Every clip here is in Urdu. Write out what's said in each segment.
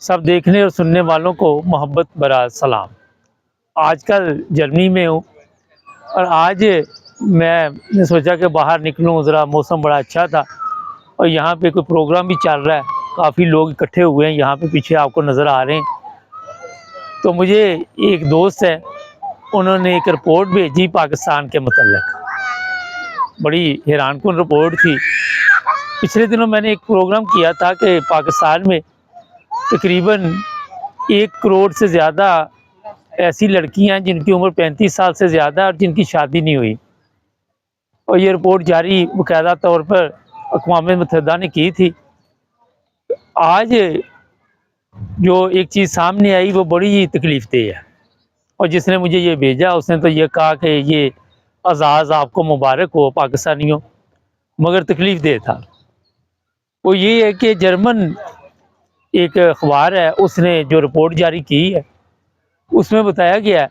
سب دیکھنے اور سننے والوں کو محبت برا سلام۔ آج کل جرمنی میں ہوں اور آج میں نے سوچا کہ باہر نکلوں، ذرا موسم بڑا اچھا تھا اور یہاں پہ کوئی پروگرام بھی چل رہا ہے، کافی لوگ اکٹھے ہوئے ہیں یہاں پہ، پیچھے آپ کو نظر آ رہے ہیں۔ تو مجھے ایک دوست ہے، انہوں نے ایک رپورٹ بھیجی پاکستان کے متعلق، بڑی حیران کن رپورٹ تھی۔ پچھلے دنوں میں نے ایک پروگرام کیا تھا کہ پاکستان میں تقریباً 1 کروڑ سے زیادہ ایسی لڑکیاں ہیں جن کی عمر 35 سال سے زیادہ اور جن کی شادی نہیں ہوئی، اور یہ رپورٹ جاری باقاعدہ طور پر اقوام متحدہ نے کی تھی۔ آج جو ایک چیز سامنے آئی وہ بڑی ہی تکلیف دہ ہے، اور جس نے مجھے یہ بھیجا اس نے تو یہ کہا کہ یہ اعزاز آپ کو مبارک ہو پاکستانیوں، مگر تکلیف دہ تھا۔ وہ یہ ہے کہ جرمن ایک اخبار ہے، اس نے جو رپورٹ جاری کی ہے اس میں بتایا گیا ہے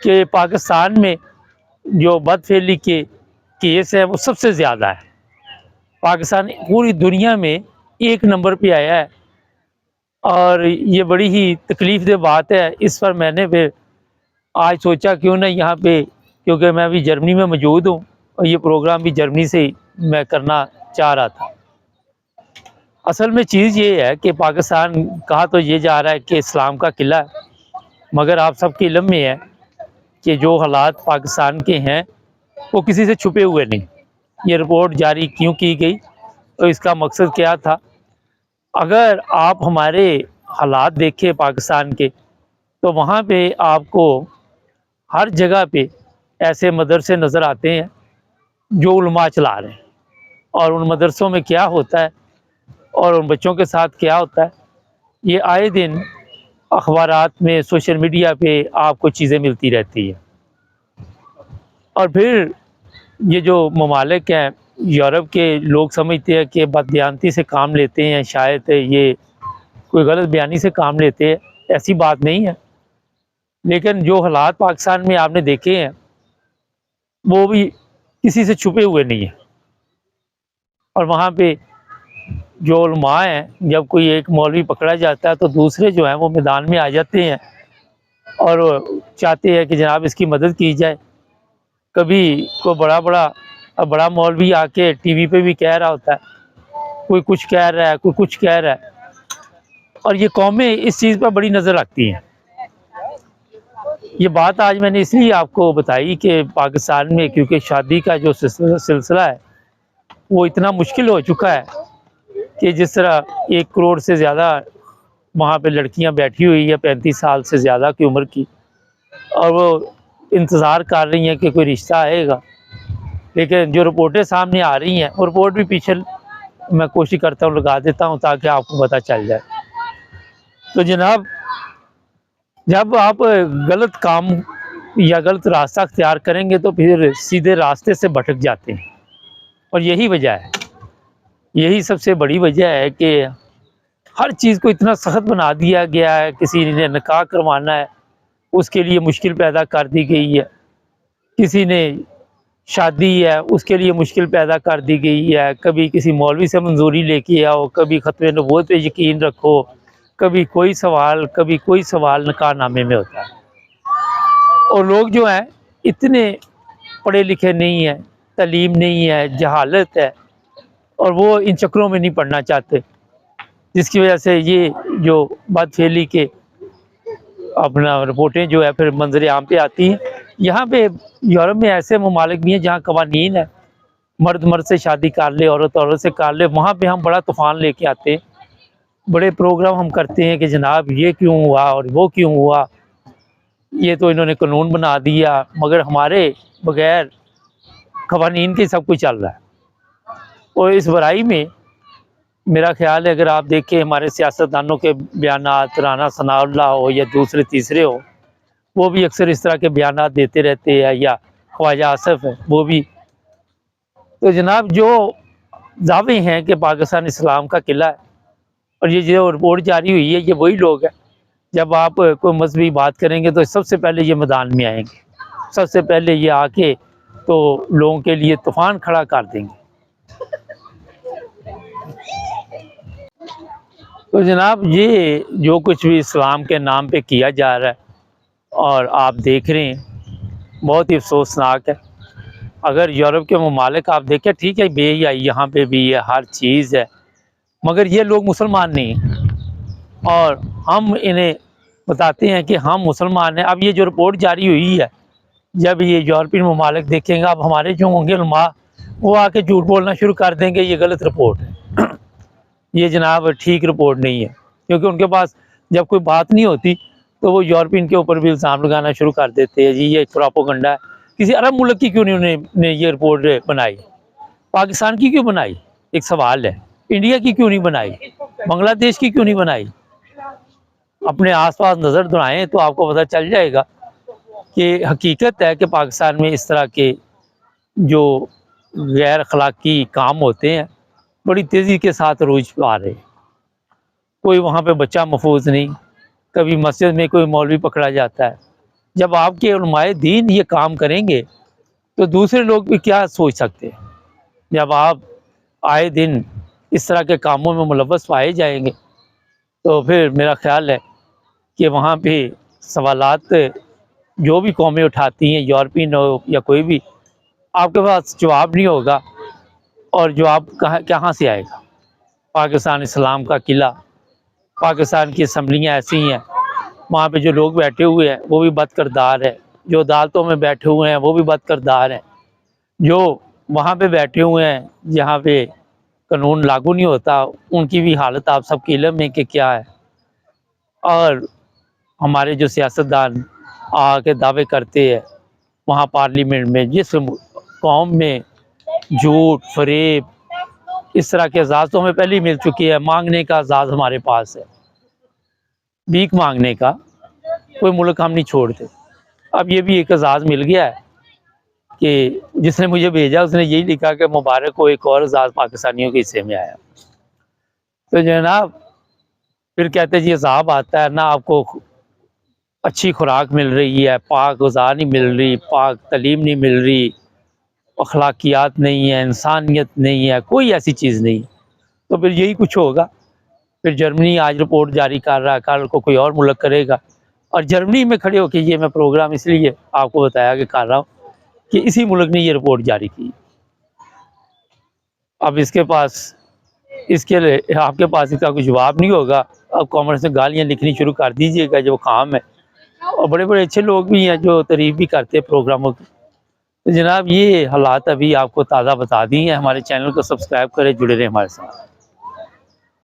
کہ پاکستان میں جو بد فعلی کے کیس ہیں وہ سب سے زیادہ ہے۔ پاکستان پوری دنیا میں 1 نمبر پہ آیا ہے، اور یہ بڑی ہی تکلیف دہ بات ہے۔ اس پر میں نے پھر آج سوچا کیوں نہ یہاں پہ، کیونکہ میں ابھی جرمنی میں موجود ہوں اور یہ پروگرام بھی جرمنی سے ہی میں کرنا چاہ رہا تھا۔ اصل میں چیز یہ ہے کہ پاکستان کہا تو یہ جا رہا ہے کہ اسلام کا قلعہ ہے، مگر آپ سب کے علم میں ہے کہ جو حالات پاکستان کے ہیں وہ کسی سے چھپے ہوئے نہیں۔ یہ رپورٹ جاری کیوں کی گئی اور اس کا مقصد کیا تھا؟ اگر آپ ہمارے حالات دیکھیں پاکستان کے، تو وہاں پہ آپ کو ہر جگہ پہ ایسے مدرسے نظر آتے ہیں جو علماء چلا رہے ہیں، اور ان مدرسوں میں کیا ہوتا ہے اور ان بچوں کے ساتھ کیا ہوتا ہے، یہ آئے دن اخبارات میں، سوشل میڈیا پہ آپ کو چیزیں ملتی رہتی ہیں۔ اور پھر یہ جو ممالک ہیں یورپ کے، لوگ سمجھتے ہیں کہ بددیانتی سے کام لیتے ہیں، شاید یہ کوئی غلط بیانی سے کام لیتے ہیں، ایسی بات نہیں ہے۔ لیکن جو حالات پاکستان میں آپ نے دیکھے ہیں وہ بھی کسی سے چھپے ہوئے نہیں ہیں، اور وہاں پہ جو علماء ہیں، جب کوئی ایک مولوی پکڑا جاتا ہے تو دوسرے جو ہیں وہ میدان میں آ جاتے ہیں اور چاہتے ہیں کہ جناب اس کی مدد کی جائے۔ کبھی کوئی بڑا مولوی آ کے ٹی وی پہ بھی کہہ رہا ہوتا ہے، کوئی کچھ کہہ رہا ہے، کوئی کچھ کہہ رہا ہے، اور یہ قومیں اس چیز پر بڑی نظر رکھتی ہیں۔ یہ بات آج میں نے اس لیے آپ کو بتائی کہ پاکستان میں کیونکہ شادی کا جو سلسلہ ہے وہ اتنا مشکل ہو چکا ہے کہ جس طرح 1 کروڑ سے زیادہ وہاں پہ لڑکیاں بیٹھی ہوئی ہیں 35 سال سے زیادہ کی عمر کی، اور وہ انتظار کر رہی ہیں کہ کوئی رشتہ آئے گا، لیکن جو رپورٹیں سامنے آ رہی ہیں، وہ رپورٹ بھی پیچھے میں کوشش کرتا ہوں لگا دیتا ہوں تاکہ آپ کو پتہ چل جائے۔ تو جناب، جب آپ غلط کام یا غلط راستہ اختیار کریں گے تو پھر سیدھے راستے سے بھٹک جاتے ہیں، اور یہی وجہ ہے، یہی سب سے بڑی وجہ ہے کہ ہر چیز کو اتنا سخت بنا دیا گیا ہے۔ کسی نے نکاح کروانا ہے اس کے لیے مشکل پیدا کر دی گئی ہے، کسی نے شادی ہے اس کے لیے مشکل پیدا کر دی گئی ہے، کبھی کسی مولوی سے منظوری لے کے آؤ، کبھی ختم نبوت پہ یقین رکھو، کبھی کوئی سوال نکاح نامے میں ہوتا ہے۔ اور لوگ جو ہیں اتنے پڑھے لکھے نہیں ہیں، تعلیم نہیں ہے، جہالت ہے، اور وہ ان چکروں میں نہیں پڑھنا چاہتے، جس کی وجہ سے یہ جو بد فعلی کے اپنا رپورٹیں جو ہے پھر منظر عام پہ آتی ہیں۔ یہاں پہ یورپ میں ایسے ممالک بھی ہیں جہاں قوانین ہے، مرد مرد سے شادی کر لے، عورت عورت سے کر لے، وہاں پہ ہم بڑا طوفان لے کے آتے ہیں، بڑے پروگرام ہم کرتے ہیں کہ جناب یہ کیوں ہوا اور وہ کیوں ہوا، یہ تو انہوں نے قانون بنا دیا، مگر ہمارے بغیر قوانین کے سب کچھ چل رہا ہے۔ اور اس برائی میں میرا خیال ہے، اگر آپ دیکھیں ہمارے سیاستدانوں کے بیانات، رانا ثناء اللہ ہو یا دوسرے تیسرے ہو، وہ بھی اکثر اس طرح کے بیانات دیتے رہتے ہیں، یا خواجہ آصف ہے وہ بھی۔ تو جناب، جو دعوے ہیں کہ پاکستان اسلام کا قلعہ ہے، اور یہ جو رپورٹ جاری ہوئی ہے، یہ وہی لوگ ہیں، جب آپ کوئی مذہبی بات کریں گے تو سب سے پہلے یہ میدان میں آئیں گے، سب سے پہلے یہ آ کے تو لوگوں کے لیے طوفان کھڑا کر دیں گے۔ تو جناب یہ جو کچھ بھی اسلام کے نام پہ کیا جا رہا ہے اور آپ دیکھ رہے ہیں بہت ہی افسوسناک ہے۔ اگر یورپ کے ممالک آپ دیکھیں ٹھیک ہے بے حیائی یہاں پہ بھی ہے، ہر چیز ہے، مگر یہ لوگ مسلمان نہیں ہیں اور ہم انہیں بتاتے ہیں کہ ہم مسلمان ہیں۔ اب یہ جو رپورٹ جاری ہوئی ہے، جب یہ یورپین ممالک دیکھیں گے، اب ہمارے جو ہوں گے علماء وہ آ کے جھوٹ بولنا شروع کر دیں گے یہ غلط رپورٹ ہے، یہ جناب ٹھیک رپورٹ نہیں ہے، کیونکہ ان کے پاس جب کوئی بات نہیں ہوتی تو وہ یورپین کے اوپر بھی الزام لگانا شروع کر دیتے ہیں، جی یہ پراپوگنڈا ہے۔ کسی عرب ملک کی کیوں نہیں انہوں نے یہ رپورٹ بنائی؟ پاکستان کی کیوں بنائی؟ ایک سوال ہے۔ انڈیا کی کیوں نہیں بنائی؟ بنگلہ دیش کی کیوں نہیں بنائی؟ اپنے آس پاس نظر دوڑائیں تو آپ کو پتہ چل جائے گا کہ حقیقت ہے کہ پاکستان میں اس طرح کے جو غیر اخلاقی کام ہوتے ہیں بڑی تیزی کے ساتھ روز پہ آ رہے ہیں۔ کوئی وہاں پہ بچہ محفوظ نہیں، کبھی مسجد میں کوئی مولوی پکڑا جاتا ہے۔ جب آپ کے علماء دین یہ کام کریں گے تو دوسرے لوگ بھی کیا سوچ سکتے ہیں؟ جب آپ آئے دن اس طرح کے کاموں میں ملوث پائے جائیں گے تو پھر میرا خیال ہے کہ وہاں پہ سوالات جو بھی قومیں اٹھاتی ہیں، یورپین ہو یا کوئی بھی، آپ کے پاس جواب نہیں ہوگا، اور جواب کہاں سے آئے گا؟ پاکستان اسلام کا قلعہ، پاکستان کی اسمبلیاں ایسی ہیں، وہاں پہ جو لوگ بیٹھے ہوئے ہیں وہ بھی بد کردار ہیں، جو عدالتوں میں بیٹھے ہوئے ہیں وہ بھی بد کردار ہیں، جو وہاں پہ بیٹھے ہوئے ہیں جہاں پہ قانون لاگو نہیں ہوتا ان کی بھی حالت آپ سب کے علم ہے کہ کیا ہے۔ اور ہمارے جو سیاستدان آ کے دعوے کرتے ہیں وہاں پارلیمنٹ میں، جس قوم میں جھوٹ فریب اس طرح کے اعزاز تو ہمیں پہلے ہی مل چکی ہے، مانگنے کا اعزاز ہمارے پاس ہے، بھیک مانگنے کا کوئی ملک ہم نہیں چھوڑتے۔ اب یہ بھی ایک اعزاز مل گیا ہے کہ جس نے مجھے بھیجا اس نے یہی لکھا کہ مبارک کو ایک اور اعزاز پاکستانیوں کے حصے میں آیا۔ تو جناب پھر کہتے جی عذاب آتا ہے، نہ آپ کو اچھی خوراک مل رہی ہے، پاک غذا نہیں مل رہی، پاک تعلیم نہیں مل رہی، اخلاقیات نہیں ہے، انسانیت نہیں ہے، کوئی ایسی چیز نہیں، تو پھر یہی کچھ ہوگا۔ پھر جرمنی آج رپورٹ جاری کر رہا ہے، کل کو کوئی اور ملک کرے گا، اور جرمنی میں کھڑے ہو کے یہ میں پروگرام اس لیے آپ کو بتایا کہ کر رہا ہوں کہ اسی ملک نے یہ رپورٹ جاری کی۔ اب اس کے پاس اس کے لیے آپ کے پاس اس کا کوئی جواب نہیں ہوگا، اب کامنٹس میں گالیاں لکھنی شروع کر دیجئے گا جو کام ہے، اور بڑے بڑے اچھے لوگ بھی ہیں جو تعریف بھی کرتے ہیں پروگراموں کی۔ تو جناب یہ حالات ابھی آپ کو تازہ بتا دی ہیں، ہمارے چینل کو سبسکرائب کریں، جڑے رہیں ہمارے ساتھ۔